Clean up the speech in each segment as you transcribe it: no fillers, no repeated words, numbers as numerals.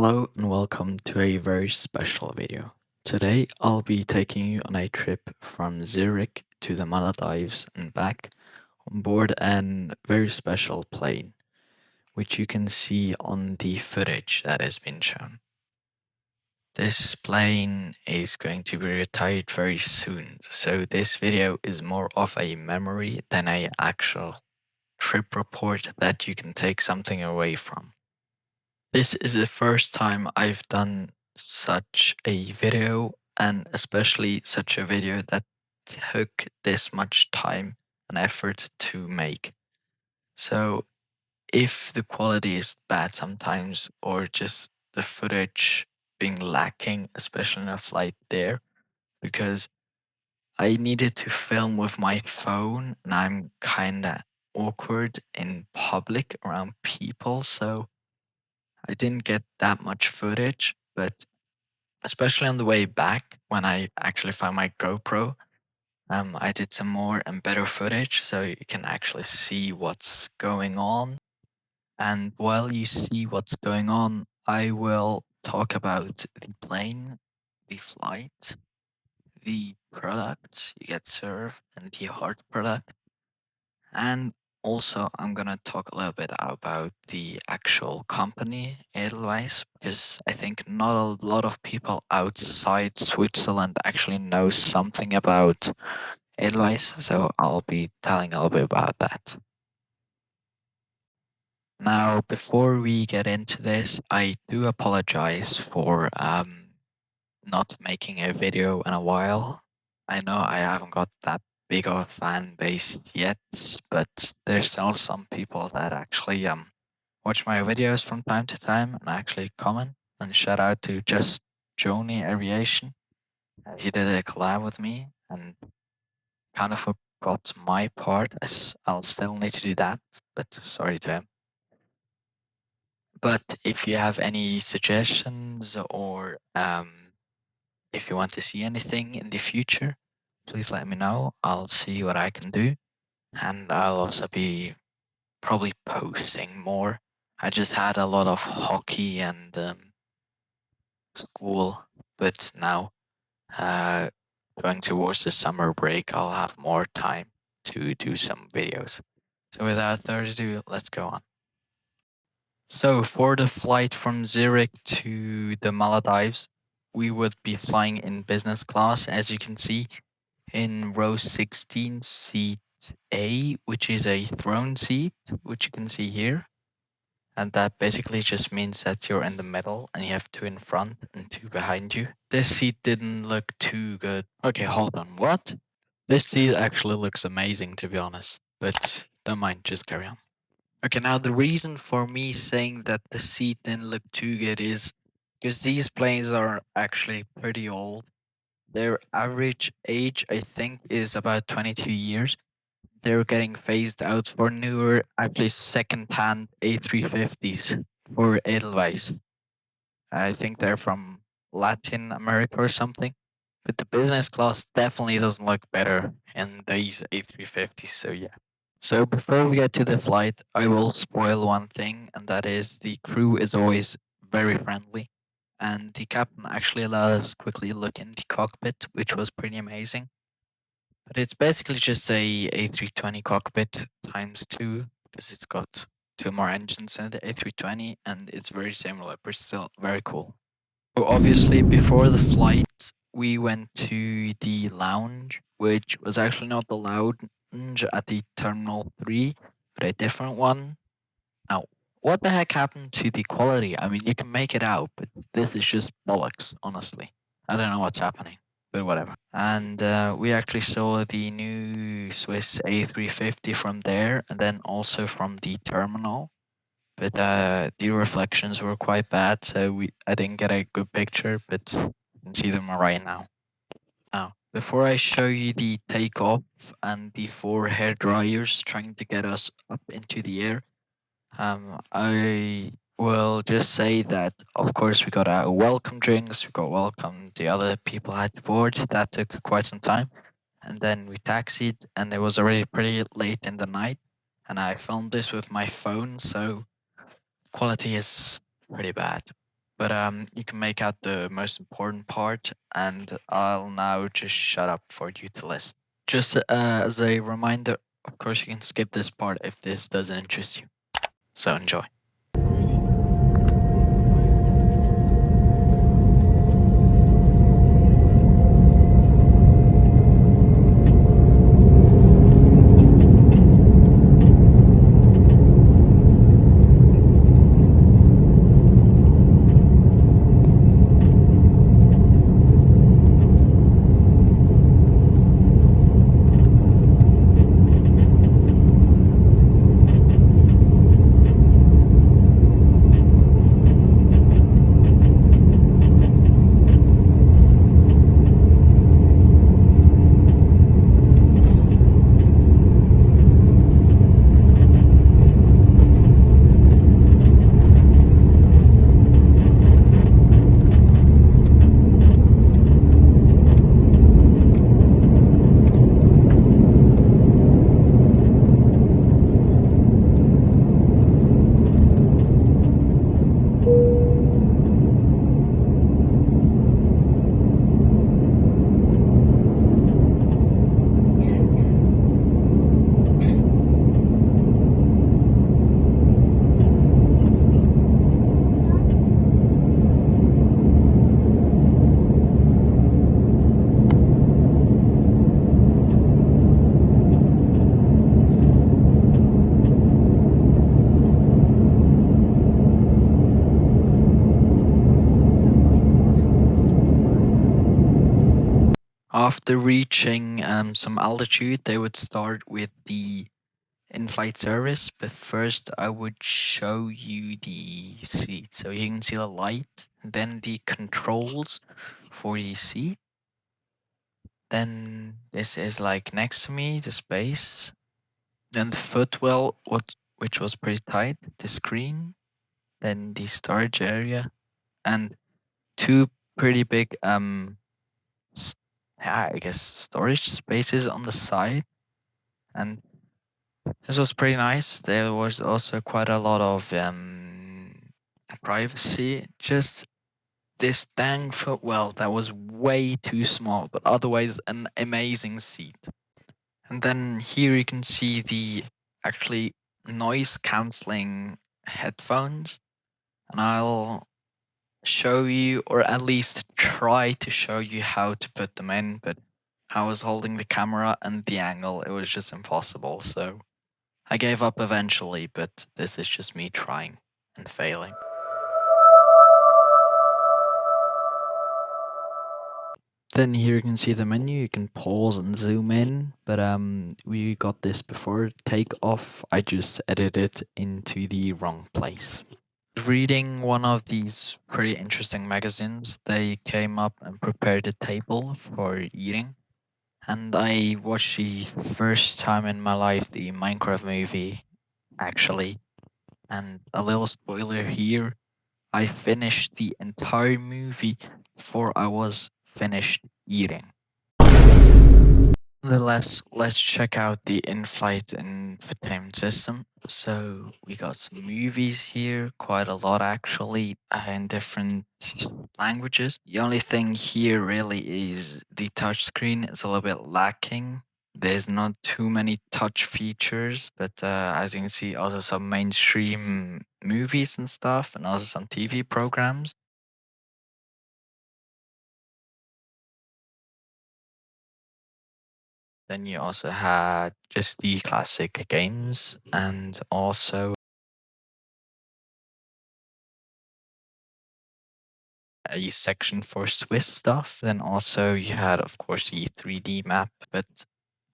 Hello and welcome to a very special video. Today I'll be taking you on a trip from Zurich to the Maldives and back on board an very special plane, which you can see on the footage that has been shown. This plane is going to be retired very soon, so this video is more of a memory than a actual trip report that you can take something away from. This is the first time I've done such a video, and especially such a video that took this much time and effort to make. So, if the quality is bad sometimes, or just the footage being lacking, especially in a flight there, because I needed to film with my phone, and I'm kind of awkward in public around people, so I didn't get that much footage, but especially on the way back when I actually found my GoPro, I did some more and better footage so you can actually see what's going on. And while you see what's going on, I will talk about the plane, the flight, the products you get served, and the hard product. And also, I'm going to talk a little bit about the actual company, Edelweiss, because I think not a lot of people outside Switzerland actually know something about Edelweiss. So I'll be telling a little bit about that. Now, before we get into this, I do apologize for not making a video in a while. I know I haven't got that big of a fan base yet, but there's still some people that actually watch my videos from time to time and actually comment. And shout out to Just Joni Aviation. He did a collab with me and kind of forgot my part. I'll still need to do that, but sorry to him. But if you have any suggestions or if you want to see anything in the future, please let me know. I'll see what I can do. And I'll also be probably posting more. I just had a lot of hockey and school, but now uh, going towards the summer break, I'll have more time to do some videos. So without further ado, let's go on. So for the flight from Zurich to the Maldives, we would be flying in business class, as you can see, in row 16, seat A, which is a throne seat, which you can see here. And that basically just means that you're in the middle and you have two in front and two behind you. This seat didn't look too good. Okay, hold on. What? This seat actually looks amazing, to be honest. But don't mind, just carry on. Okay, now the reason for me saying that the seat didn't look too good is because these planes are actually pretty old. Their average age, I think, is about 22 years. They're getting phased out for newer, actually second-hand A350s for Edelweiss. I think they're from Latin America or something. But the business class definitely doesn't look better in these A350s, so yeah. So before we get to the flight, I will spoil one thing, and that is the crew is always very friendly. And the captain actually allowed us quickly look in the cockpit, which was pretty amazing. But it's basically just a A320 cockpit times two because it's got two more engines in the A320 and it's very similar, but still very cool. So obviously, before the flight, we went to the lounge, which was actually not the lounge at the Terminal 3, but a different one. Now, what the heck happened to the quality? I mean, you can make it out, but this is just bollocks, honestly. I don't know what's happening, but whatever. And we actually saw the new Swiss A350 from there, and then also from the terminal. But the reflections were quite bad, so I didn't get a good picture, but you can see them right now. Now, before I show you the takeoff and the four hair dryers trying to get us up into the air, I will just say that, of course, we got our welcome drinks, we got welcome the other people at the board. That took quite some time. And then we taxied, and it was already pretty late in the night. And I filmed this with my phone, so quality is pretty bad. but you can make out the most important part, and I'll now just shut up for you to listen. Just as a reminder, of course, you can skip this part if this doesn't interest you. So enjoy. After reaching some altitude, they would start with the in-flight service, but first I would show you the seat. So you can see the light, then the controls for the seat. Then this is like next to me, the space. Then the footwell, which was pretty tight, the screen, then the storage area, and two pretty big yeah, I guess storage spaces on the side. And this was pretty nice. There was also quite a lot of privacy. Just this dang footwell that was way too small, but otherwise an amazing seat. And then here you can see the actually noise cancelling headphones, and I'll show you, or at least try to show you how to put them in, but I was holding the camera and the angle, it was just impossible. So I gave up eventually, but this is just me trying and failing. Then here you can see the menu. You can pause and zoom in, but we got this before takeoff. I just edited it into the wrong place. Reading one of these pretty interesting magazines, they came up and prepared a table for eating. And I watched the first time in my life the Minecraft movie, actually. And a little spoiler here, I finished the entire movie before I was finished eating. Nonetheless, let's check out the in-flight infotainment system. So we got some movies here, quite a lot actually, in different languages. The only thing here really is the touchscreen is a little bit lacking. There's not too many touch features, but as you can see, also some mainstream movies and stuff, and also some TV programs. Then you also had just the classic games and also a section for Swiss stuff. Then also you had, of course, the 3D map, but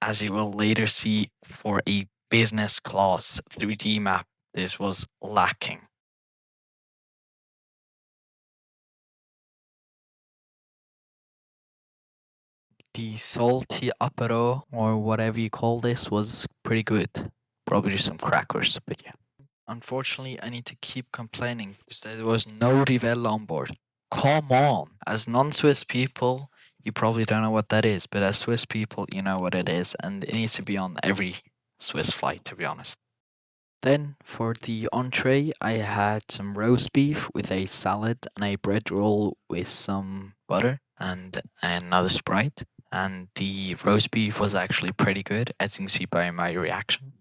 as you will later see, for a business class 3D map, this was lacking. The salty apero, or whatever you call this, was pretty good. Probably just some crackers, but yeah. Unfortunately, I need to keep complaining because there was no Rivella on board. Come on! As non-Swiss people, you probably don't know what that is, but as Swiss people, you know what it is, and it needs to be on every Swiss flight, to be honest. Then for the entree, I had some roast beef with a salad and a bread roll with some butter and another Sprite. And the roast beef was actually pretty good, as you can see by my reaction.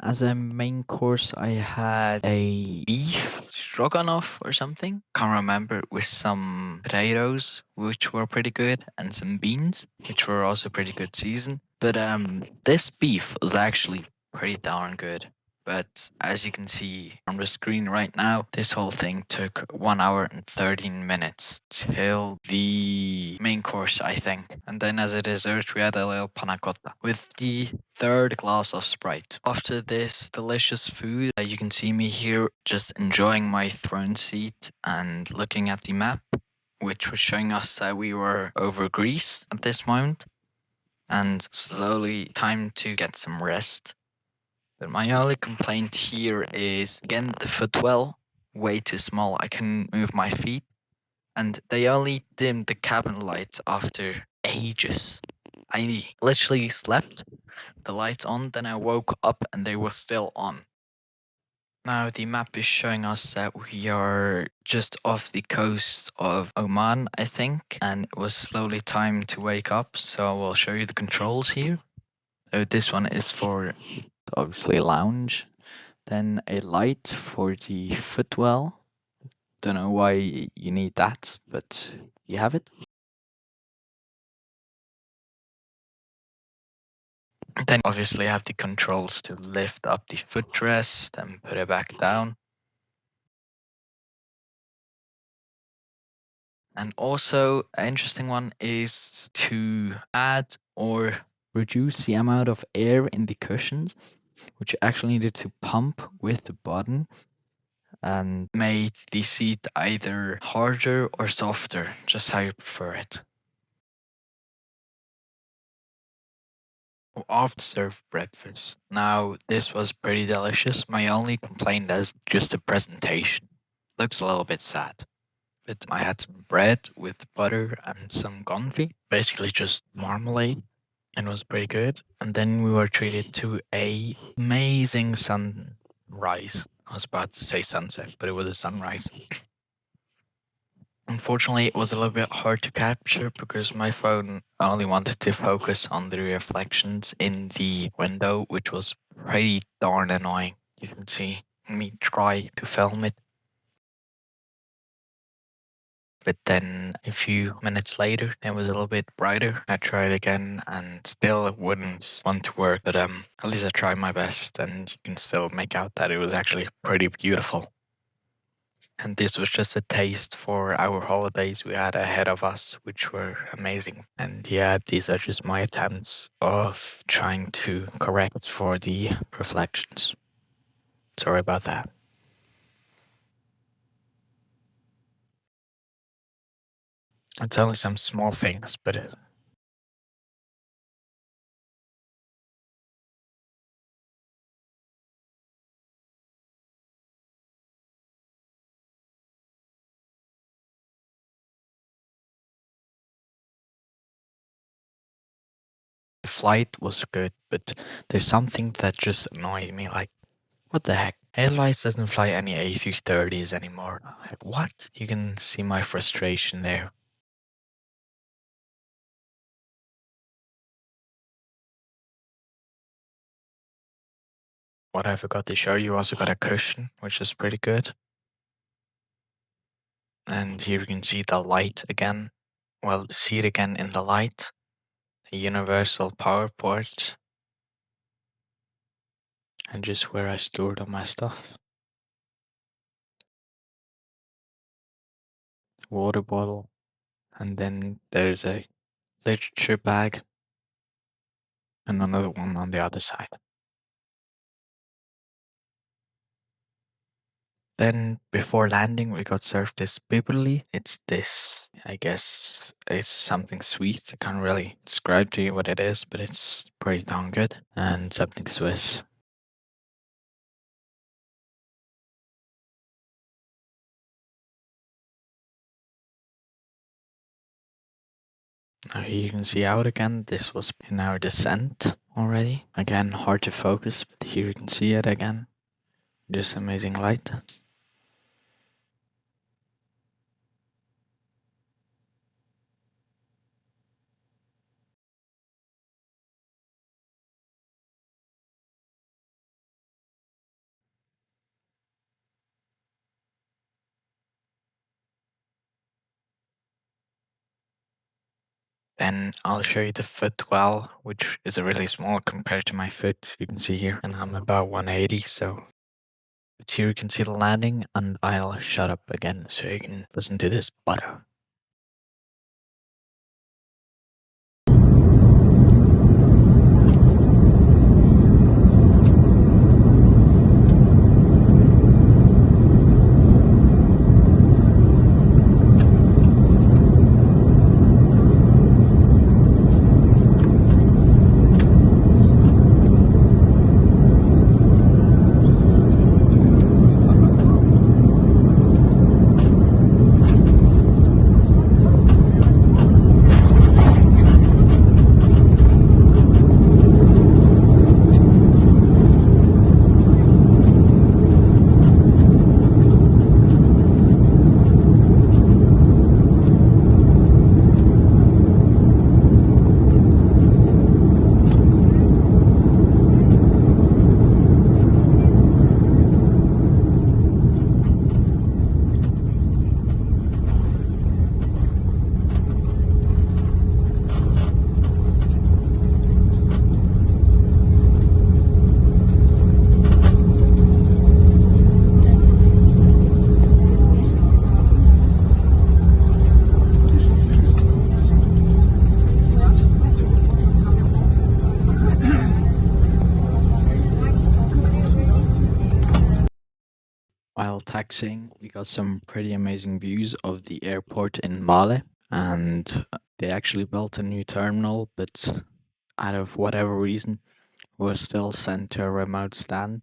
As a main course, I had a beef stroganoff or something. Can't remember, with some potatoes, which were pretty good, and some beans, which were also pretty good seasoned. But this beef was actually pretty darn good. But as you can see on the screen right now, this whole thing took 1 hour and 13 minutes till the main course, I think. And then as a dessert, we had a little panna cotta with the third glass of Sprite. After this delicious food, you can see me here just enjoying my throne seat and looking at the map, which was showing us that we were over Greece at this moment. And slowly time to get some rest. But my only complaint here is, again, the footwell, way too small. I can move my feet. And they only dimmed the cabin lights after ages. I literally slept, the lights on, then I woke up and they were still on. Now the map is showing us that we are just off the coast of Oman, I think, and it was slowly time to wake up, so I will show you the controls here. So this one is for obviously lounge. Then a light for the footwell. Don't know why you need that, but you have it. Then obviously have the controls to lift up the footrest and put it back down. And also an interesting one is to add or reduce the amount of air in the cushions, which actually needed to pump with the button and made the seat either harder or softer, just how you prefer it. After served breakfast. Now, this was pretty delicious. My only complaint is just the presentation. Looks a little bit sad. But I had some bread with butter and some confit, basically just marmalade, and it was pretty good. And then we were treated to a amazing sunrise. I was about to say sunset, but it was a sunrise. Unfortunately, it was a little bit hard to capture because my phone only wanted to focus on the reflections in the window, which was pretty darn annoying. You can see me try to film it. But then a few minutes later, it was a little bit brighter. I tried again and still it wouldn't want to work. But at least I tried my best and you can still make out that it was actually pretty beautiful. And this was just a taste for our holidays we had ahead of us, which were amazing. And yeah, these are just my attempts of trying to correct for the reflections. Sorry about that. It's only some small things, but the flight was good. But there's something that just annoyed me. Like, what the heck? Edelweiss doesn't fly any A330s anymore. Like, what? You can see my frustration there. What I forgot to show you, also got a cushion, which is pretty good. And here you can see the light again. Well, see it again in the light. The universal power port. And just where I stored all my stuff. Water bottle. And then there's a literature bag. And another one on the other side. Then before landing, we got served this bibberly. It's this, I guess, it's something sweet. I can't really describe to you what it is, but it's pretty darn good. And something Swiss. Now here you can see out again. This was in our descent already. Again, hard to focus, but here you can see it again. Just amazing light. Then I'll show you the footwell, which is really small compared to my foot. You can see here, and I'm about 180, so. But here you can see the landing, and I'll shut up again so you can listen to this butter. While taxiing, we got some pretty amazing views of the airport in Male, and they actually built a new terminal, but out of whatever reason, we're still sent to a remote stand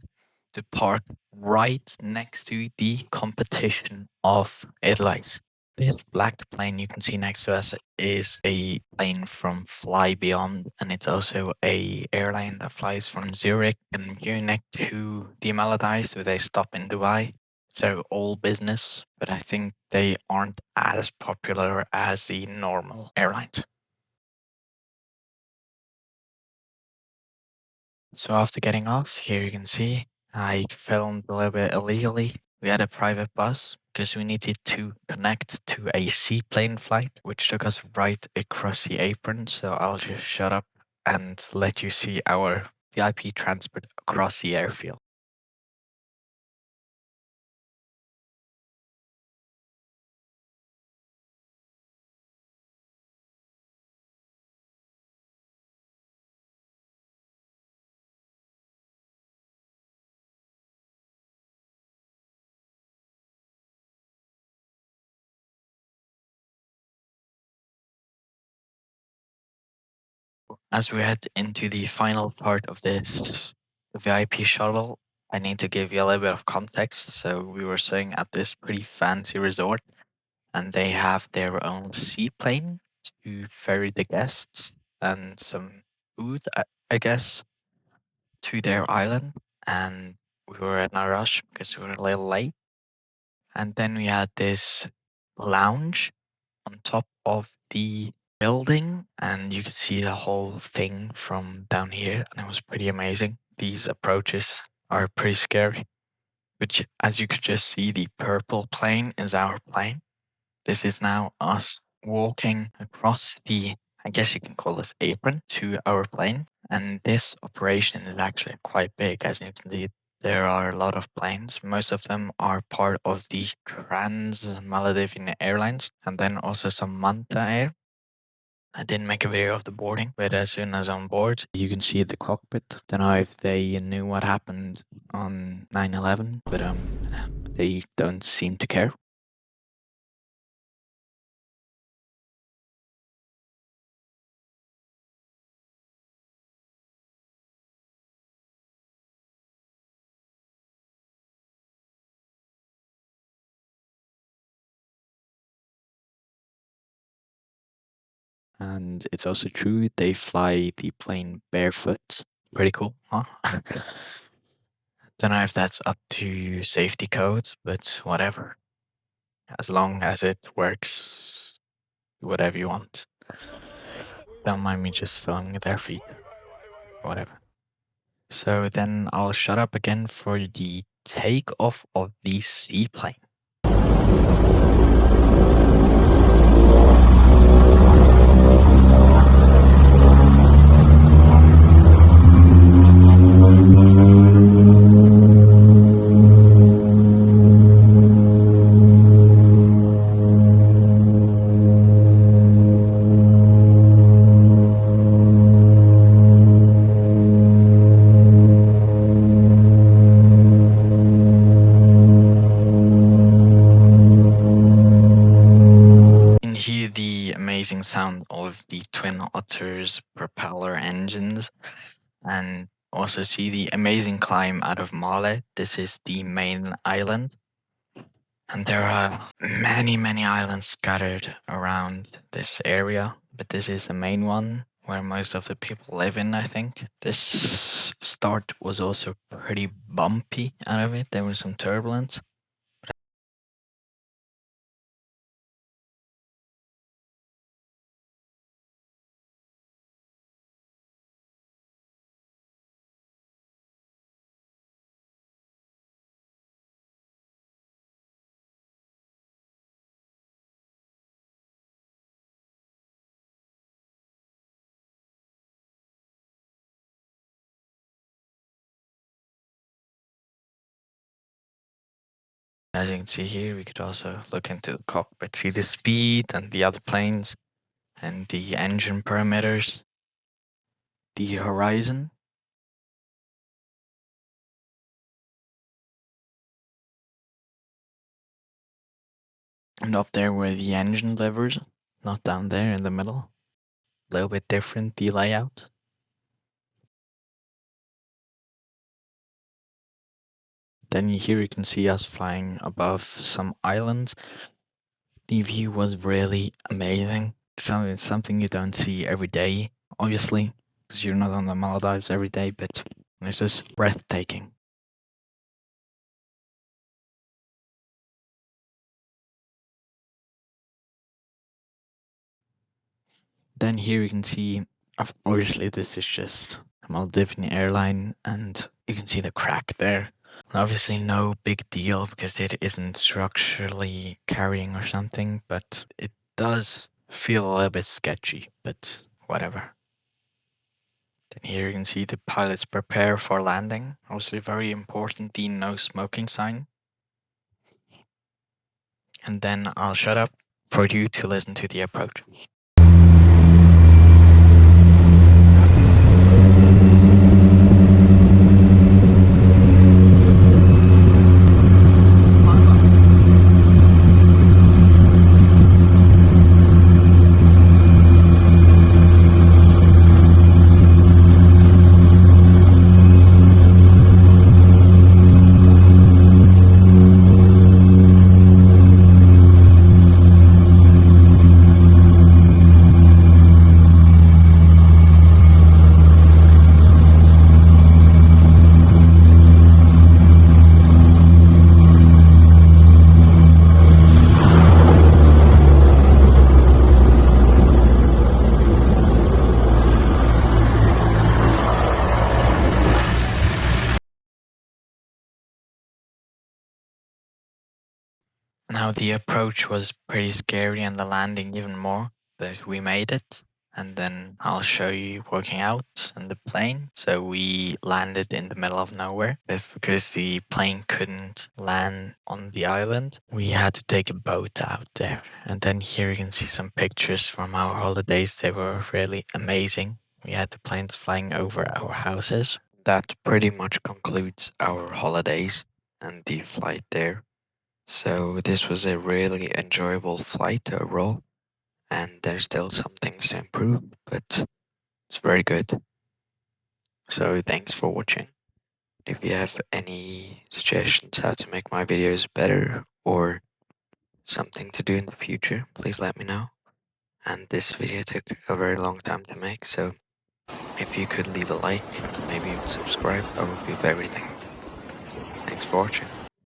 to park right next to the competition of Edelweiss. This black plane you can see next to us is a plane from Fly Beyond, and it's also a airline that flies from Zurich and Munich to the Maldives with a stop in Dubai. So all business, but I think they aren't as popular as the normal airlines. So after getting off, here you can see I filmed a little bit illegally. We had a private bus because we needed to connect to a seaplane flight, which took us right across the apron. So I'll just shut up and let you see our VIP transport across the airfield. As we head into the final part of this VIP shuttle, I need to give you a little bit of context. So we were staying at this pretty fancy resort, and they have their own seaplane to ferry the guests and some food, I guess, to their island. And we were in a rush because we were a little late. And then we had this lounge on top of the building, and you could see the whole thing from down here, and it was pretty amazing. These approaches are pretty scary, which, as you could just see, the purple plane is our plane. This is now us walking across the, I guess you can call this apron, to our plane. And this operation is actually quite big, as you can see. There are a lot of planes. Most of them are part of the Trans Maldivian Airlines, and then also some Manta Air. I didn't make a video of the boarding, but as soon as I'm board, you can see the cockpit. Don't know if they knew what happened on 9/11, but they don't seem to care. And it's also true they fly the plane barefoot. Pretty cool, huh? Don't know if that's up to safety codes, but whatever. As long as it works, whatever you want. Don't mind me just filming their feet. Whatever. So then I'll shut up again for the takeoff of the seaplane. Hear the amazing sound of the Twin Otter's propeller engines and also see the amazing climb out of Male. This is the main island. And there are many islands scattered around this area, but this is the main one where most of the people live in, I think. This start was also pretty bumpy out of it. There was some turbulence. As you can see here, we could also look into the cockpit, see the speed and the other planes and the engine parameters, the horizon. And up there were the engine levers, not down there in the middle. A little bit different, the layout. Then here you can see us flying above some islands. The view was really amazing. It's something you don't see every day, obviously, because you're not on the Maldives every day, but it's just breathtaking. Then here you can see, obviously this is just a Maldivian airline, and you can see the crack there. Obviously no big deal because it isn't structurally carrying or something, but it does feel a little bit sketchy, but whatever. Then here you can see the pilots prepare for landing. Also very important, the no smoking sign. And then I'll shut up for you to listen to the approach. Now the approach was pretty scary and the landing even more, but we made it. And then I'll show you working out in the plane. So we landed in the middle of nowhere. That's because the plane couldn't land on the island. We had to take a boat out there. And then here you can see some pictures from our holidays. They were really amazing. We had the planes flying over our houses. That pretty much concludes our holidays and the flight there. So this was a really enjoyable flight overall, and there's still some things to improve, but it's very good. So thanks for watching. If you have any suggestions how to make my videos better or something to do in the future, please let me know. And this video took a very long time to make, so if you could leave a like, maybe subscribe, I would be very thankful. Thanks for watching.